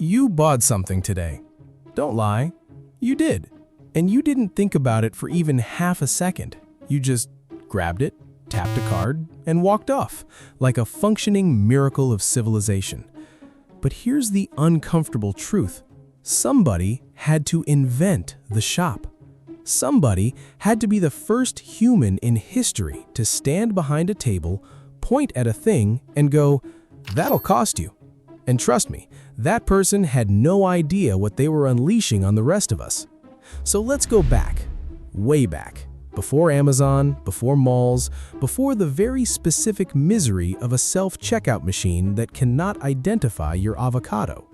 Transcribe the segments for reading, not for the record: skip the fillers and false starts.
You bought something today. Don't lie. You did. And you didn't think about it for even half a second. You just grabbed it, tapped a card, and walked off, like a functioning miracle of civilization. But here's the uncomfortable truth. Somebody had to invent the shop. Somebody had to be the first human in history to stand behind a table, point at a thing, and go, "That'll cost you." And trust me, that person had no idea what they were unleashing on the rest of us. So let's go back, way back, before Amazon, before malls, before the very specific misery of a self-checkout machine that cannot identify your avocado.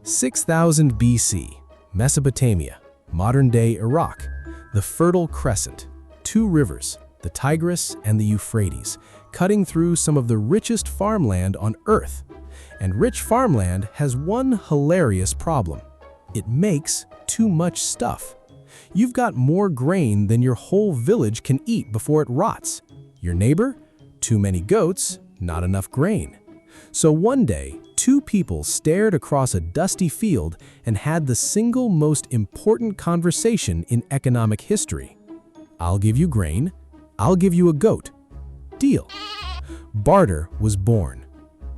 (6,000 BC, Mesopotamia, modern-day Iraq, the Fertile Crescent, two rivers, the Tigris and the Euphrates, cutting through some of the richest farmland on Earth. And rich farmland has one hilarious problem. It makes too much stuff. You've got more grain than your whole village can eat before it rots. Your neighbor? Too many goats, not enough grain. So one day, two people stared across a dusty field and had the single most important conversation in economic history. I'll give you grain, I'll give you a goat. Deal. Barter was born.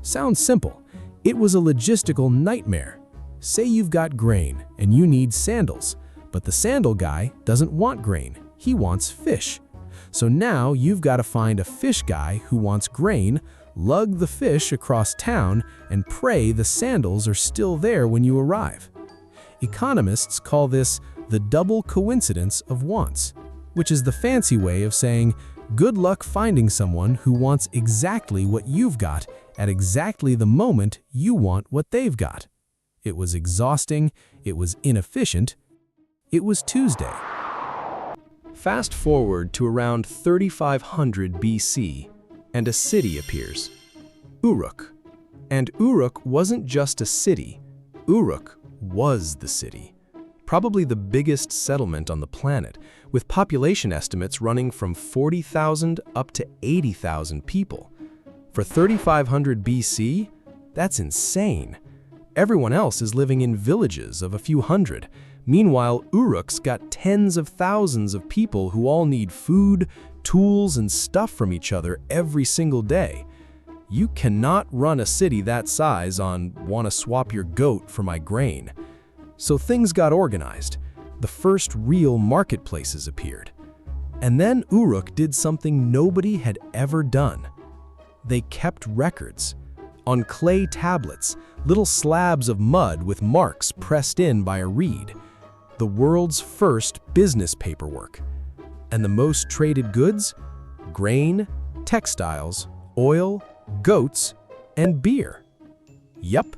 Sounds simple. It was a logistical nightmare. Say you've got grain and you need sandals, but the sandal guy doesn't want grain, he wants fish. So now you've got to find a fish guy who wants grain, lug the fish across town, and pray the sandals are still there when you arrive. Economists call this the double coincidence of wants, which is the fancy way of saying good luck finding someone who wants exactly what you've got at exactly the moment you want what they've got. It was exhausting, it was inefficient, it was Tuesday. Fast forward to around 3500 BC, and a city appears. Uruk. And Uruk wasn't just a city. Uruk was the city. Probably the biggest settlement on the planet, with population estimates running from 40,000 up to 80,000 people. For 3500 BC, that's insane. Everyone else is living in villages of a few hundred. Meanwhile, Uruk's got tens of thousands of people who all need food, tools, and stuff from each other every single day. You cannot run a city that size on "wanna swap your goat for my grain." So things got organized. The first real marketplaces appeared. And then Uruk did something nobody had ever done. They kept records. On clay tablets, little slabs of mud with marks pressed in by a reed. The world's first business paperwork. And the most traded goods? Grain, textiles, oil, goats, and beer. Yup,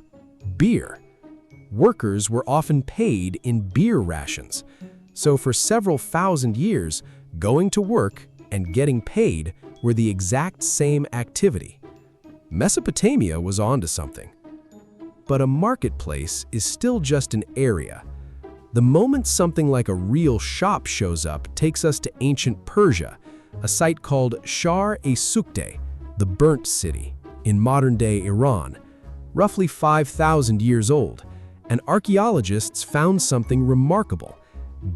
beer. Workers were often paid in beer rations. So for several thousand years, going to work and getting paid were the exact same activity. Mesopotamia was onto something. But a marketplace is still just an area. The moment something like a real shop shows up takes us to ancient Persia, a site called Shar-e-Sukte, the Burnt City, in modern-day Iran, roughly 5,000 years old. And archaeologists found something remarkable: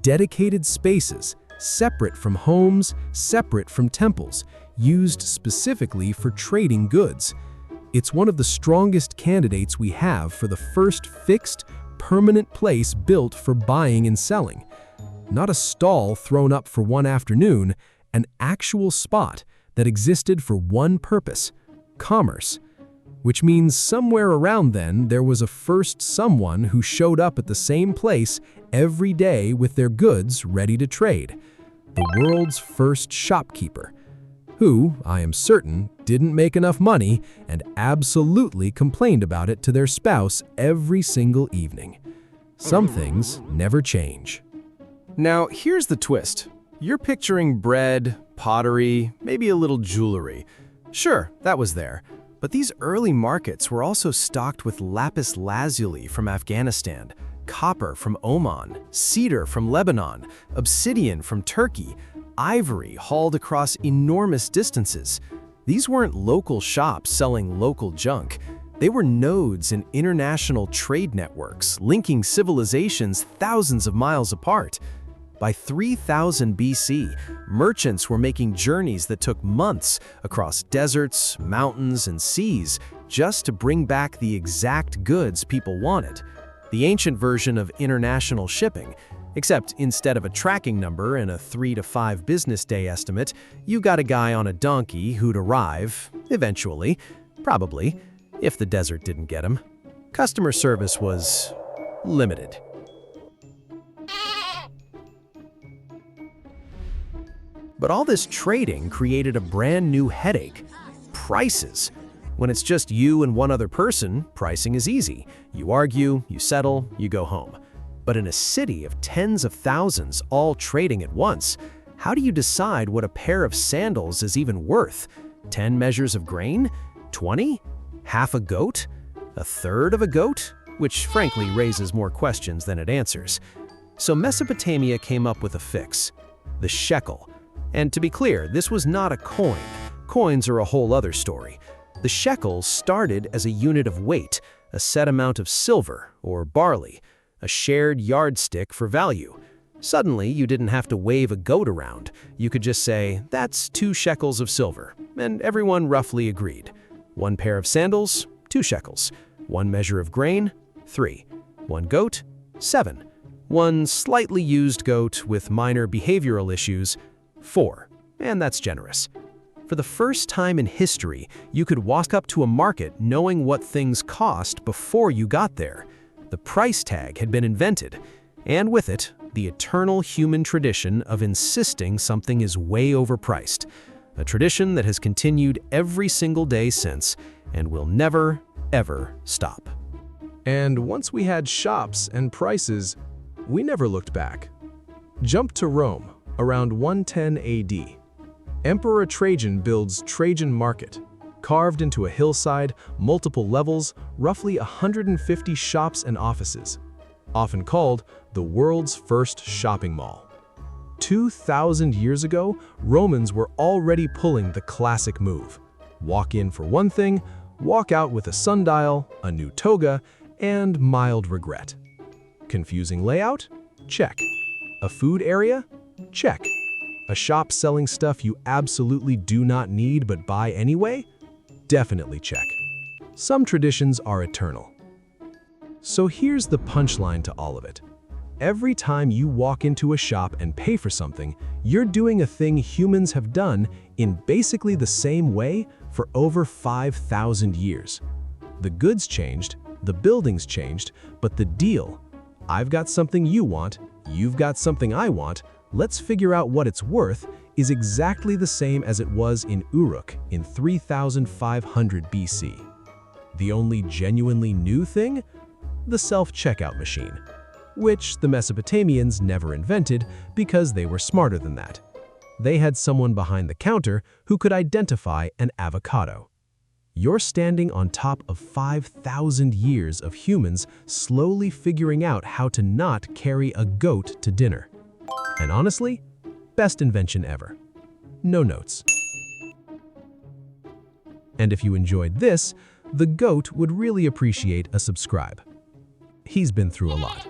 dedicated spaces, separate from homes, separate from temples, used specifically for trading goods. It's one of the strongest candidates we have for the first fixed, permanent place built for buying and selling. Not a stall thrown up for one afternoon, an actual spot that existed for one purpose: commerce. Which means somewhere around then there was a first someone who showed up at the same place every day with their goods ready to trade. The world's first shopkeeper, who, I am certain, didn't make enough money and absolutely complained about it to their spouse every single evening. Some things never change. Now, here's the twist. You're picturing bread, pottery, maybe a little jewelry. Sure, that was there. But these early markets were also stocked with lapis lazuli from Afghanistan, copper from Oman, cedar from Lebanon, obsidian from Turkey, ivory hauled across enormous distances. These weren't local shops selling local junk. They were nodes in international trade networks, linking civilizations thousands of miles apart. By 3000 BC, merchants were making journeys that took months across deserts, mountains, and seas just to bring back the exact goods people wanted. The ancient version of international shipping, except instead of a tracking number and a 3 to 5 business day estimate, you got a guy on a donkey who'd arrive, eventually, probably, if the desert didn't get him. Customer service was limited. But all this trading created a brand new headache: prices. When it's just you and one other person, pricing is easy. You argue, you settle, you go home. But in a city of tens of thousands all trading at once, how do you decide what a pair of sandals is even worth? 10 measures of grain? 20? Half a goat? A third of a goat? Which frankly raises more questions than it answers. So Mesopotamia came up with a fix: the shekel. And to be clear, this was not a coin. Coins are a whole other story. The shekel started as a unit of weight, a set amount of silver or barley, a shared yardstick for value. Suddenly, you didn't have to wave a goat around. You could just say, "That's 2 shekels of silver," and everyone roughly agreed. 1 pair of sandals, 2 shekels. 1 measure of grain, 3. 1 goat, 7. 1 slightly used goat with minor behavioral issues, 4. And that's generous. For the first time in history, you could walk up to a market knowing what things cost before you got there. The price tag had been invented, and with it, the eternal human tradition of insisting something is way overpriced. A tradition that has continued every single day since, and will never, ever stop. And once we had shops and prices, we never looked back. Jump to Rome, around 110 AD. Emperor Trajan builds Trajan Market. Carved into a hillside, multiple levels, roughly 150 shops and offices. Often called the world's first shopping mall. 2,000 years ago, Romans were already pulling the classic move. Walk in for one thing, walk out with a sundial, a new toga, and mild regret. Confusing layout? Check. A food area? Check. A shop selling stuff you absolutely do not need but buy anyway? Definitely check. Some traditions are eternal. So here's the punchline to all of it. Every time you walk into a shop and pay for something, you're doing a thing humans have done in basically the same way for over 5,000 years. The goods changed, the buildings changed, but the deal, I've got something you want, you've got something I want, let's figure out what it's worth, is exactly the same as it was in Uruk in 3500 BC. The only genuinely new thing? The self-checkout machine, which the Mesopotamians never invented because they were smarter than that. They had someone behind the counter who could identify an avocado. You're standing on top of 5,000 years of humans slowly figuring out how to not carry a goat to dinner. And honestly, best invention ever. No notes. And if you enjoyed this, the goat would really appreciate a subscribe. He's been through a lot.